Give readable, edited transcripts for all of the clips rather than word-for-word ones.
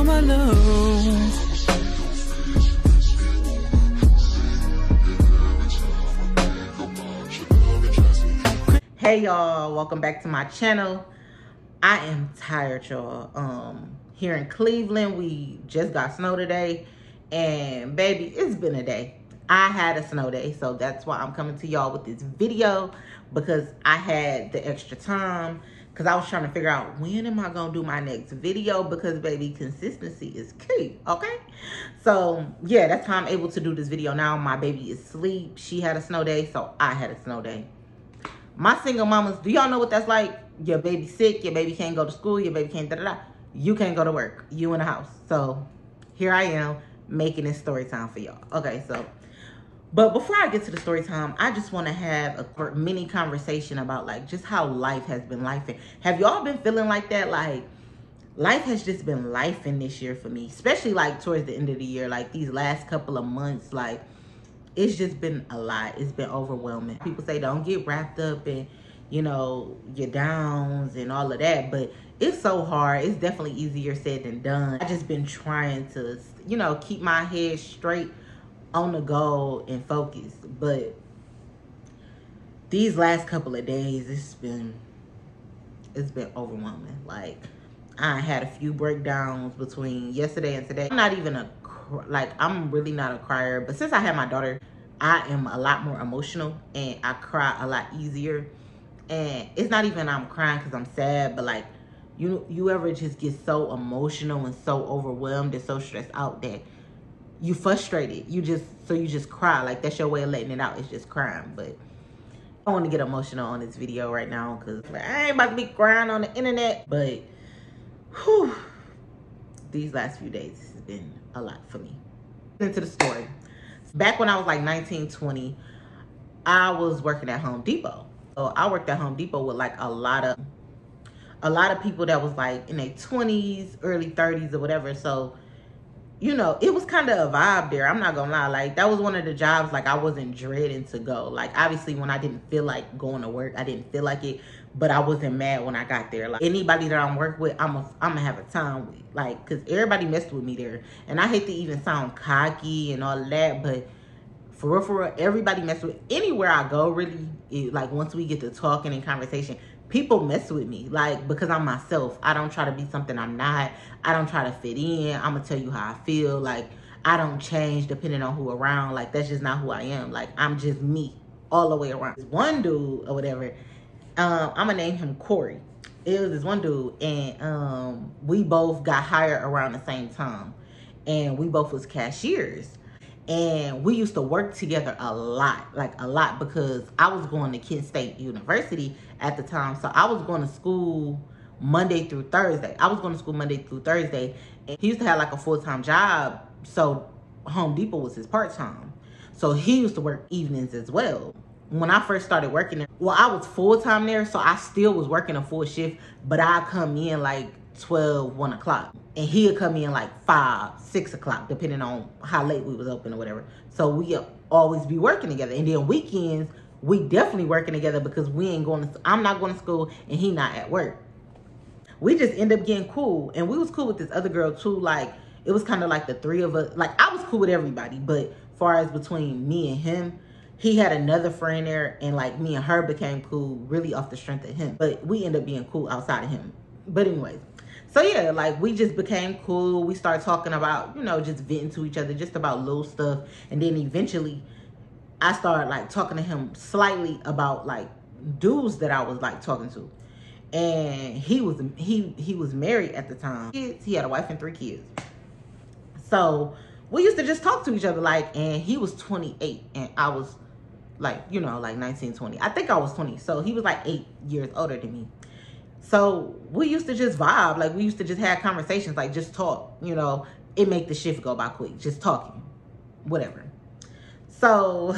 my love. Hey y'all, welcome back to my channel. I am tired, y'all. Here in Cleveland, we just got snow today, and baby, it's been a day. I had a snow day, so that's why I'm coming to y'all with this video, because I had the extra time, because I was trying to figure out when am I gonna do my next video, because baby, consistency is key, okay? So yeah, that's how I'm able to do this video now. My baby is asleep. She had a snow day, so I had a snow day. My single mamas, do y'all know what that's like? Your baby sick, your baby can't go to school, your baby can't da-da-da. You can't go to work, you in the house. So here I am making this story time for y'all. Okay, so, but before I get to the story time, I just want to have a mini conversation about like just how life has been lifing. Have y'all been feeling like that? Like life has just been lifing this year for me, especially like towards the end of the year, like these last couple of months, like it's just been a lot. It's been overwhelming. People say don't get wrapped up in, you know, your downs and all of that, but it's so hard. It's definitely easier said than done. I just been trying to, you know, keep my head straight on the goal and focus. But these last couple of days, it's been overwhelming. Like I had a few breakdowns between yesterday and today. I'm not even I'm really not a crier, but since I had my daughter, I am a lot more emotional and I cry a lot easier. And it's not even I'm crying because I'm sad, but like you ever just get so emotional and so overwhelmed and so stressed out that you frustrated. You just cry. Like that's your way of letting it out. It's just crying. But I don't want to get emotional on this video right now because I ain't about to be crying on the internet. But whew, these last few days has been a lot for me. Into the story. Back when I was like 19, 20, I was working at Home Depot. So I worked at Home Depot with like a lot of people that was like in their 20s, early 30s or whatever. So, you know, it was kind of a vibe there. I'm not gonna lie. Like that was one of the jobs like I wasn't dreading to go. Like obviously when I didn't feel like going to work, I didn't feel like it, but I wasn't mad when I got there. Like anybody that I'm working with, I'm gonna have a time with. Like, cause everybody messed with me there. And I hate to even sound cocky and all of that, but for real, everybody mess with anywhere I go, really. Like once we get to talking and conversation, people mess with me, like, because I'm myself. I don't try to be something I'm not. I don't try to fit in. I'm gonna tell you how I feel. Like, I don't change depending on who around. Like, that's just not who I am. Like, I'm just me all the way around. This one dude or whatever, I'm gonna name him Corey. It was this one dude, and we both got hired around the same time, and we both was cashiers. And we used to work together a lot, because I was going to Kent State University at the time. So I was going to school Monday through Thursday. And he used to have like a full-time job. So Home Depot was his part-time. So he used to work evenings as well. When I first started working there, well, I was full-time there. So I still was working a full shift, but I come in like 12, 1 o'clock. And he'll come in like 5, 6 o'clock, depending on how late we was open or whatever. So we always be working together. And then weekends, we definitely working together because I'm not going to school and he not at work. We just end up getting cool. And we was cool with this other girl too. Like, it was kind of like the three of us. Like, I was cool with everybody. But far as between me and him, he had another friend there. And like me and her became cool really off the strength of him. But we end up being cool outside of him. But anyways. So yeah, like we just became cool. We started talking about, you know, just venting to each other, just about little stuff. And then eventually I started like talking to him slightly about like dudes that I was like talking to. And he was married at the time. He had a wife and 3 kids. So we used to just talk to each other, like, and he was 28 and I was like, you know, like 19, 20. I think I was 20. So he was like 8 years older than me. So we used to just vibe. Like, we used to just have conversations, like, just talk, you know. It make the shift go by quick, just talking, whatever. So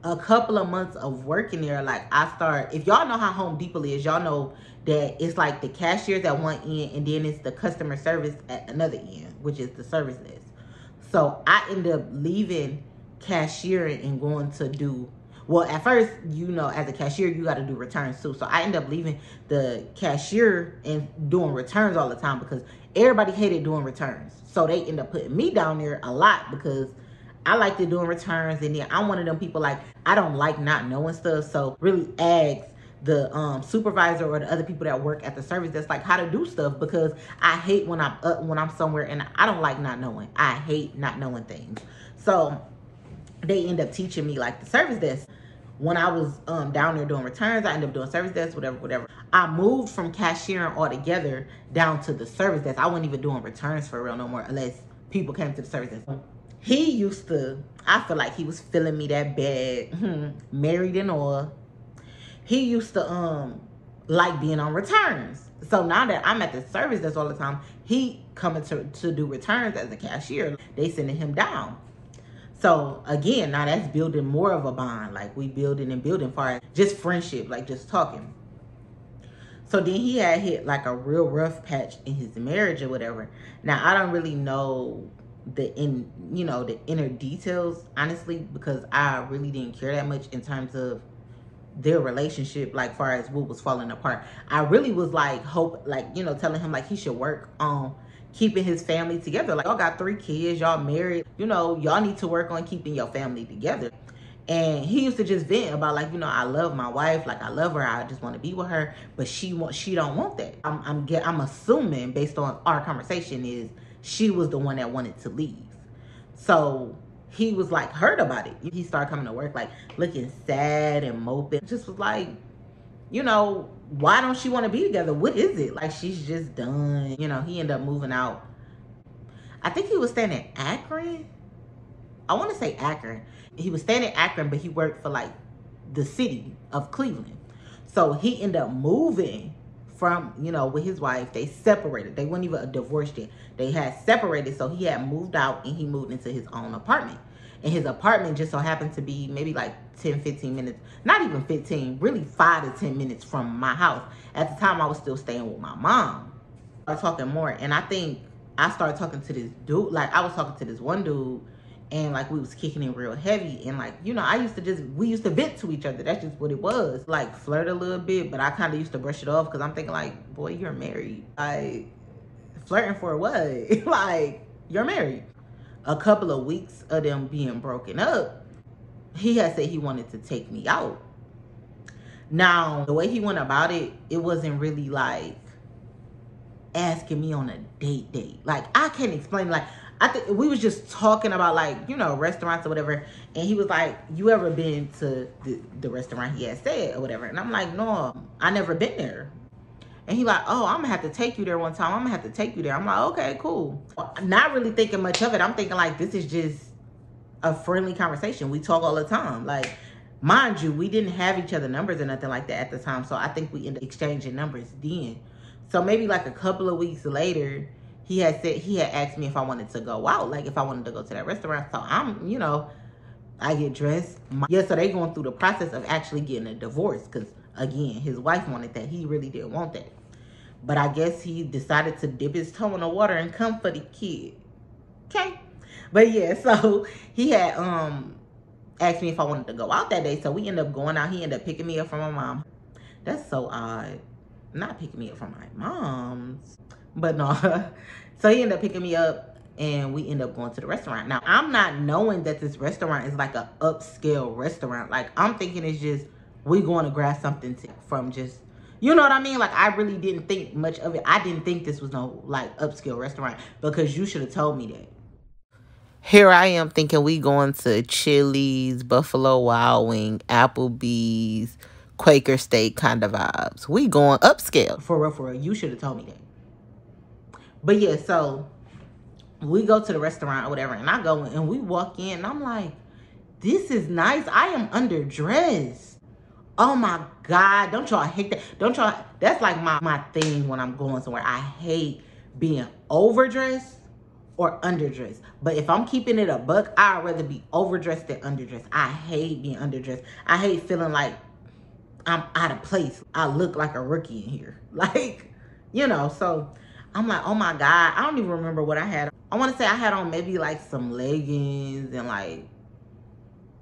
a couple of months of working there, like, if y'all know how Home Depot is, y'all know that it's like the cashiers at one end and then it's the customer service at another end, which is the service desk. So I ended up leaving cashiering and going to do Well, at first, you know, as a cashier, you got to do returns too. So I ended up leaving the cashier and doing returns all the time because everybody hated doing returns. So they end up putting me down there a lot because I liked it doing returns. And then I'm one of them people, like, I don't like not knowing stuff. So really ask the supervisor or the other people that work at the service that's like how to do stuff, because I hate when I'm somewhere and I don't like not knowing. I hate not knowing things. So they end up teaching me like the service desk. When I was down there doing returns, I ended up doing service desk, whatever. I moved from cashiering altogether down to the service desk. I wasn't even doing returns for real no more unless people came to the service desk. He used to, I feel like he was feeling me that bad, married and all. He used to like being on returns. So now that I'm at the service desk all the time, he coming to do returns as a cashier. They sending him down. So again, now that's building more of a bond. Like we building far as just friendship, like just talking. So then he had hit like a real rough patch in his marriage or whatever. Now I don't really know the inner details, honestly, because I really didn't care that much in terms of their relationship, like far as what was falling apart. I really was like telling him like he should work on keeping his family together. Like, y'all got 3 kids, y'all married, y'all need to work on keeping your family together. And he used to just vent about like, I love my wife, like I love her, I just want to be with her, but she don't want that. I'm assuming based on our conversation is she was the one that wanted to leave. So he was like hurt about it. He started coming to work like looking sad and moping. Just was like, why don't she want to be together? What is it? Like she's just done. He ended up moving out. I think he was staying in Akron. I want to say Akron. He was staying in Akron, but he worked for like the city of Cleveland. So he ended up moving from, with his wife. They separated. They weren't even divorced yet. They had separated. So he had moved out and he moved into his own apartment. And his apartment just so happened to be maybe like 10, 15 minutes, not even 15, really 5 to 10 minutes from my house. At the time, I was still staying with my mom. I was talking more, and I think I started talking to this dude. Like, I was talking to this one dude, and like we was kicking it real heavy. And like, we used to vent to each other. That's just what it was. Like, flirt a little bit, but I kind of used to brush it off because I'm thinking like, boy, you're married. Like, flirting for what? Like, you're married. A couple of weeks of them being broken up, he had said he wanted to take me out. Now, the way he went about it, it wasn't really like asking me on a date. Like, I can't explain. Like, I think we was just talking about like, restaurants or whatever. And he was like, you ever been to the restaurant he had said or whatever? And I'm like, no, I never been there. And he like, oh, I'm gonna have to take you there one time. I'm gonna have to take you there. I'm like, okay, cool. Not really thinking much of it. I'm thinking like, this is just a friendly conversation. We talk all the time. Like, mind you, we didn't have each other numbers or nothing like that at the time. So I think we ended up exchanging numbers then. So maybe like a couple of weeks later, he had asked me if I wanted to go out, like if I wanted to go to that restaurant. So I'm, I get dressed. So they going through the process of actually getting a divorce because, again, his wife wanted that. He really didn't want that. But I guess he decided to dip his toe in the water and come for the kid. Okay? But yeah, so he had asked me if I wanted to go out that day. So we ended up going out. He ended up picking me up from my mom. That's so odd. Not picking me up from my mom's. But no. So he ended up picking me up and we ended up going to the restaurant. Now, I'm not knowing that this restaurant is like an upscale restaurant. Like, I'm thinking it's just we going to grab something from just, you know what I mean? Like, I really didn't think much of it. I didn't think this was no, like, upscale restaurant because you should have told me that. Here I am thinking we going to Chili's, Buffalo Wild Wing, Applebee's, Quaker Steak kind of vibes. We going upscale. For real, you should have told me that. But yeah, so we go to the restaurant or whatever, and I go and we walk in, and I'm like, this is nice. I am underdressed. Oh my God, don't y'all hate that? Don't y'all, that's like my thing when I'm going somewhere. I hate being overdressed or underdressed. But if I'm keeping it a buck, I'd rather be overdressed than underdressed. I hate being underdressed. I hate feeling like I'm out of place. I look like a rookie in here. Like, so I'm like, oh my God, I don't even remember what I had. I want to say I had on maybe like some leggings and like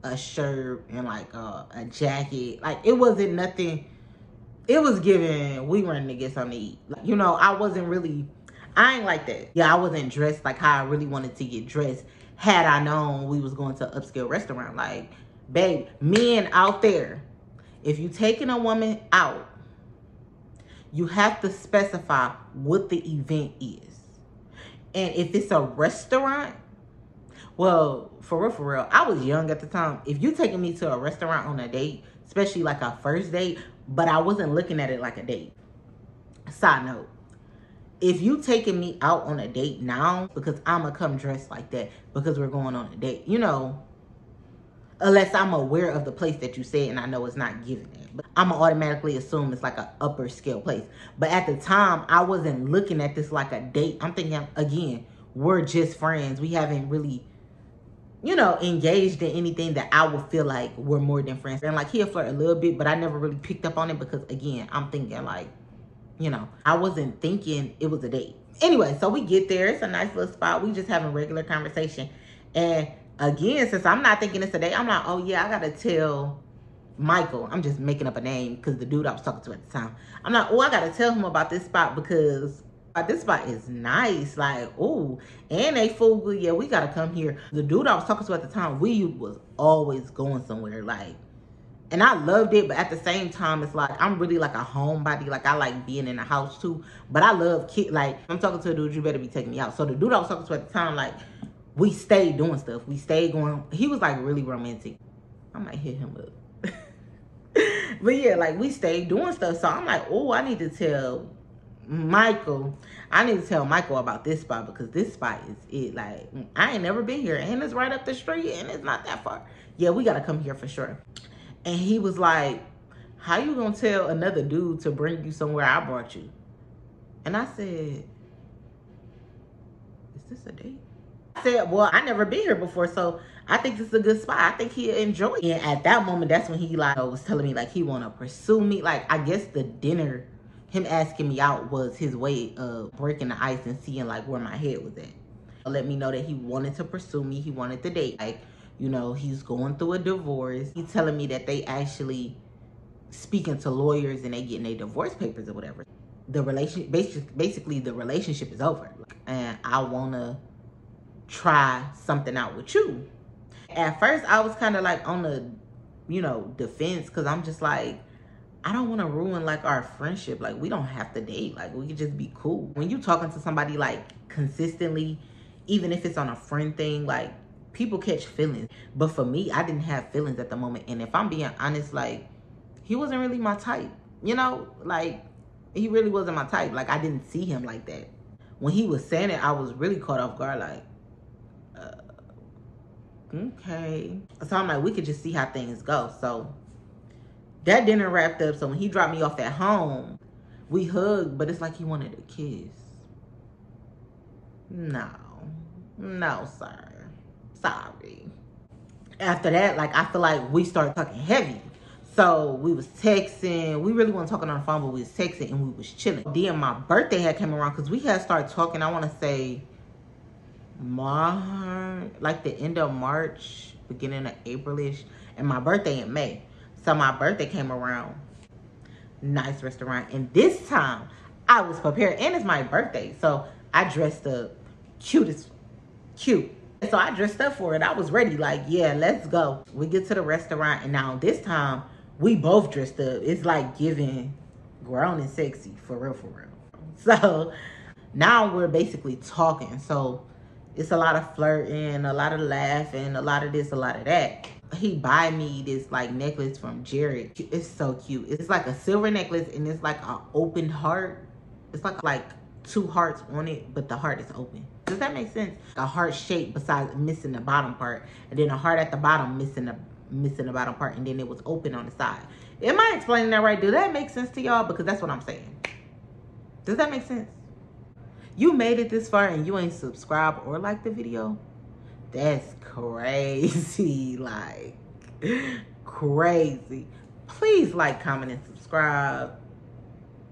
a shirt and like a jacket. Like, it wasn't nothing. It was giving, we running to get something to eat. Like, you know, I ain't like that. Yeah, I wasn't dressed like how I really wanted to get dressed had I known we was going to an upscale restaurant. Like, babe, men out there, if you taking a woman out, you have to specify what the event is. And if it's a restaurant, well, for real, I was young at the time. If you taking me to a restaurant on a date, especially like a first date, but I wasn't looking at it like a date. Side note, if you taking me out on a date now, because I'ma come dressed like that because we're going on a date, you know, unless I'm aware of the place that you said and I know it's not giving it. But I'ma automatically assume it's like an upper scale place. But at the time, I wasn't looking at this like a date. I'm thinking, again, we're just friends. We haven't really, you know, engaged in anything that I would feel like we're more than friends. And like, he'll flirt a little bit, but I never really picked up on it because, again, I'm thinking like, you know, I wasn't thinking it was a date. Anyway, so we get there. It's a nice little spot. We just having regular conversation. And again, since I'm not thinking it's a date, I'm like, oh yeah, I gotta tell Michael. I'm just making up a name because the dude I was talking to at the time. I'm like, oh, I gotta tell him about this spot because this spot is nice. Like, oh, and they food good. Yeah, we gotta come here. The dude I was talking to at the time, we was always going somewhere. Like, and I loved it, but at the same time, it's like, I'm really like a homebody. Like, I like being in the house too. But I love kids. Like, I'm talking to a dude, you better be taking me out. So the dude I was talking to at the time, like, we stayed doing stuff. We stayed going. He was like really romantic. I might hit him up. But yeah, like, we stayed doing stuff. So I'm like, oh, I need to tell Michael. I need to tell Michael about this spot because this spot is it. Like, I ain't never been here. And it's right up the street and it's not that far. Yeah, we got to come here for sure. And he was like, how you gonna tell another dude to bring you somewhere I brought you? And I said, is this a date? I said, well, I never been here before, so I think this is a good spot. I think he'll enjoy it. And at that moment, that's when he like was telling me like he wanna pursue me. Like, I guess the dinner, him asking me out was his way of breaking the ice and seeing like where my head was at. Let me know that he wanted to pursue me. He wanted to date. Like, you know, he's going through a divorce. He's telling me that they actually speaking to lawyers and they getting their divorce papers or whatever. The basically the relationship is over. And I want to try something out with you. At first, I was kind of like on the, you know, defense because I'm just like, I don't want to ruin like our friendship. Like, we don't have to date. Like, we could just be cool. When you talking to somebody like consistently, even if it's on a friend thing, like, people catch feelings. But for me, I didn't have feelings at the moment. And if I'm being honest, like, he wasn't really my type. You know, like, he really wasn't my type. Like, I didn't see him like that. When he was saying it, I was really caught off guard. Like, okay. So I'm like, we could just see how things go. So that dinner wrapped up. So when he dropped me off at home, we hugged, but it's like he wanted a kiss. No, sir. Sorry. After that, like, I feel like we started talking heavy. So we was texting. We really weren't talking on the phone, but we was texting and we was chilling. Then my birthday had came around because we had started talking, I want to say, like the end of March, beginning of April-ish. And my birthday in May. So my birthday came around. Nice restaurant. And this time, I was prepared. And it's my birthday. So I dressed up cute. So I dressed up for it. I was ready. Like, yeah, let's go. We get to the restaurant. And now this time, we both dressed up. It's like giving grown and sexy. For real. So now we're basically talking. So it's a lot of flirting, a lot of laughing, a lot of this, a lot of that. He buy me this like necklace from Jared. It's so cute. It's like a silver necklace and it's like an open heart. It's like 2 hearts on it, but the heart is open. Does that make sense? A heart shape besides missing the bottom part, and then a heart at the bottom missing the bottom part, and then it was open on the side. Am I explaining that right? Does that make sense to y'all? Because that's what I'm saying. Does that make sense? You made it this far and you ain't subscribed or liked the video? That's crazy. Like, crazy. Please like, comment, and subscribe.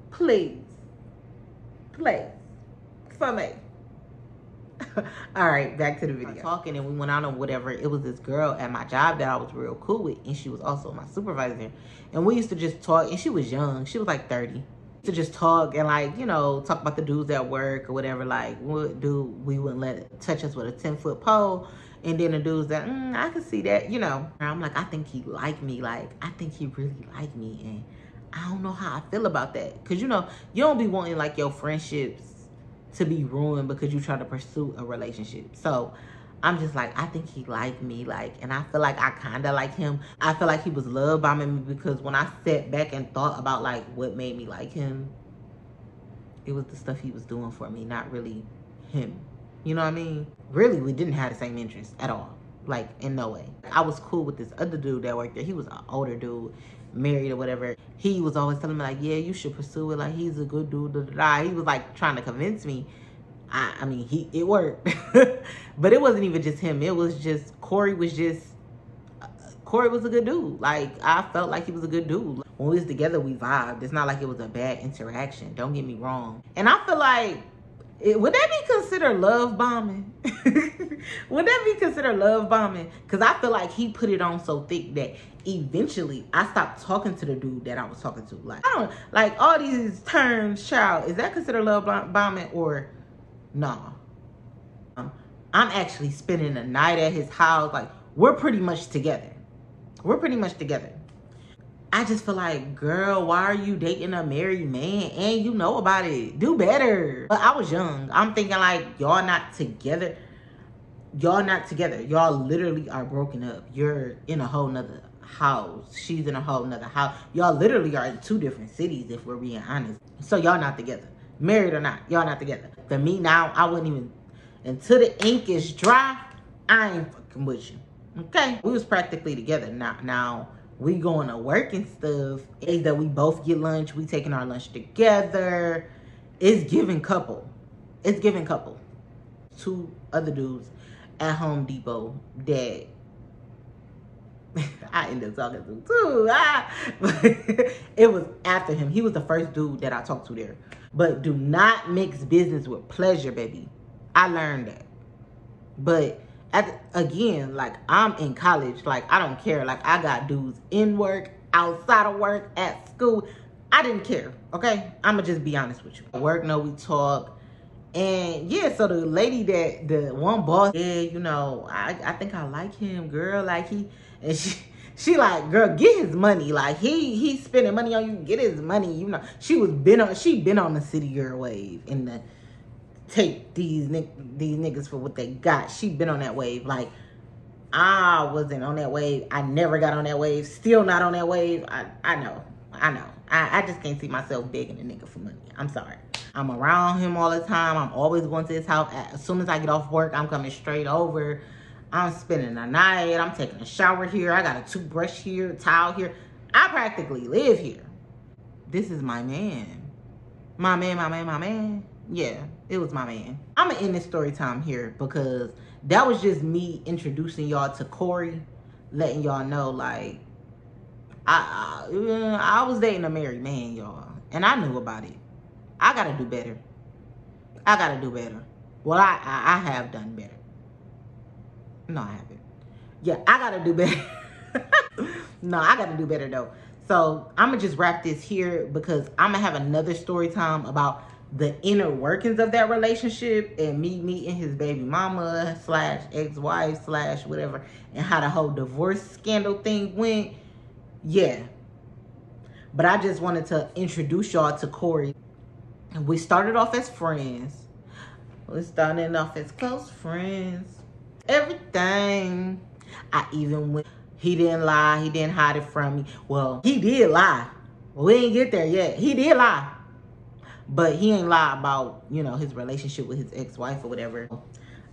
Please. For me. All right, back to the video. Talking and we went out or whatever. It was this girl at my job that I was real cool with, and she was also my supervisor. And we used to just talk, and she was young. She was like 30. To just talk and like, you know, talk about the dudes at work or whatever. Like, what dude we wouldn't let it touch us with a 10-foot pole. And then the dudes that, I could see that, you know. I'm like, I think he like me. Like, I think he really like me. And I don't know how I feel about that. Because, you know, you don't be wanting like your friendships to be ruined because you try to pursue a relationship. So I'm just like, I think he liked me, like, and I feel like I kind of like him. I feel like he was love bombing me because when I sat back and thought about like what made me like him, it was the stuff he was doing for me, not really him. You know what I mean? Really, we didn't have the same interests at all. Like, in no way. I was cool with this other dude that worked there. He was an older dude, married or whatever. He was always telling me like, yeah, you should pursue it. Like, he's a good dude. Da, da, da. He was like trying to convince me. I mean, it worked. But it wasn't even just him. It was just, Corey was a good dude. Like, I felt like he was a good dude. When we was together, we vibed. It's not like it was a bad interaction. Don't get me wrong. And I feel like, would that be considered love bombing? Would that be considered love bombing? Because I feel like he put it on so thick that eventually I stopped talking to the dude that I was talking to. Like, I don't, like all these terms, child, is that considered love bombing or no? I'm actually spending the night at his house. Like, we're pretty much together. We're pretty much together. I just feel like, girl, why are you dating a married man and you know about it? Do better. But I was young. I'm thinking like, y'all not together. Y'all not together. Y'all literally are broken up. You're in a whole nother house. She's in a whole nother house. Y'all literally are in 2 different cities if we're being honest. So y'all not together. Married or not, y'all not together. For me now, I wouldn't even, until the ink is dry, I ain't fucking with you. Okay? We was practically together. Now we going to work and stuff. Is that we both get lunch. We taking our lunch together. It's giving couple. It's giving couple. 2 other dudes at Home Depot that I ended up talking to too. But it was after him. He was the first dude that I talked to there. But do not mix business with pleasure, baby. I learned that. But again, like, I'm in college. Like, I don't care. Like, I got dudes in work, outside of work, at school. I didn't care, okay? I'ma just be honest with you. At work, no, we talk. And yeah, so the lady that, the one boss, yeah, you know, I think I like him, girl. Like, she like, girl, get his money. Like, he's spending money on you. Get his money. You know, she been on the city girl wave in the take these niggas for what they got. She been on that wave. Like, I wasn't on that wave. I never got on that wave. Still not on that wave. I know. I just can't see myself begging a nigga for money. I'm sorry. I'm around him all the time. I'm always going to his house. As soon as I get off work, I'm coming straight over. I'm spending the night. I'm taking a shower here. I got a toothbrush here, a towel here. I practically live here. This is my man. My man. Yeah, it was my man. I'm gonna end this story time here because that was just me introducing y'all to Corey, letting y'all know, like, I was dating a married man, y'all, and I knew about it. I gotta do better. Well, I have done better. No, I haven't. Yeah, I gotta do better. No, I gotta do better though. So I'm gonna just wrap this here because I'm gonna have another story time about the inner workings of that relationship and me meeting his baby mama / ex-wife / whatever, and how the whole divorce scandal thing went. Yeah. But I just wanted to introduce y'all to Corey. And we started off as friends. We started off as close friends. Everything. I even went, he didn't lie. He didn't hide it from me. Well, he did lie. We ain't get there yet. He did lie. But he ain't lie about, you know, his relationship with his ex-wife or whatever.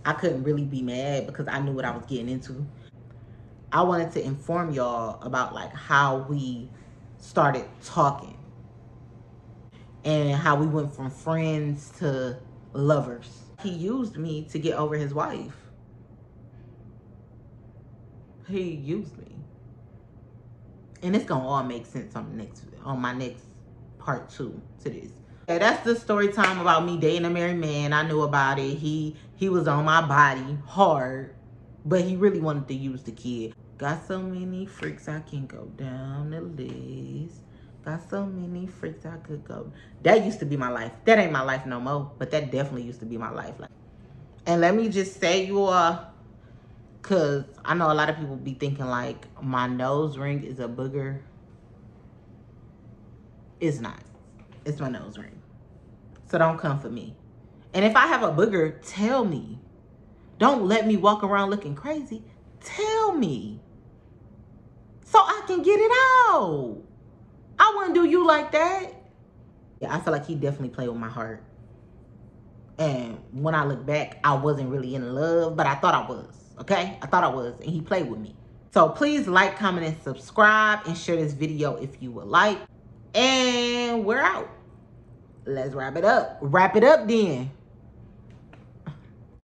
I couldn't really be mad because I knew what I was getting into. I wanted to inform y'all about like how we started talking and how we went from friends to lovers. He used me to get over his wife. He used me. And it's gonna all make sense on my next part 2 to this. Yeah, that's the story time about me dating a married man. I knew about it. He was on my body hard, but he really wanted to use the kid. Got so many freaks I can go down the list. Got so many freaks I could go. That used to be my life. That ain't my life no more, but that definitely used to be my life. And let me just say, you all, because I know a lot of people be thinking like my nose ring is a booger. It's not. It's my nose ring. So don't come for me. And if I have a booger, tell me. Don't let me walk around looking crazy. Tell me. So I can get it out. I wouldn't do you like that. Yeah, I feel like he definitely played with my heart. And when I look back, I wasn't really in love, but I thought I was. Okay? I thought I was. And he played with me. So please like, comment, and subscribe. And share this video if you would like. And we're out. Let's wrap it up. Wrap it up then.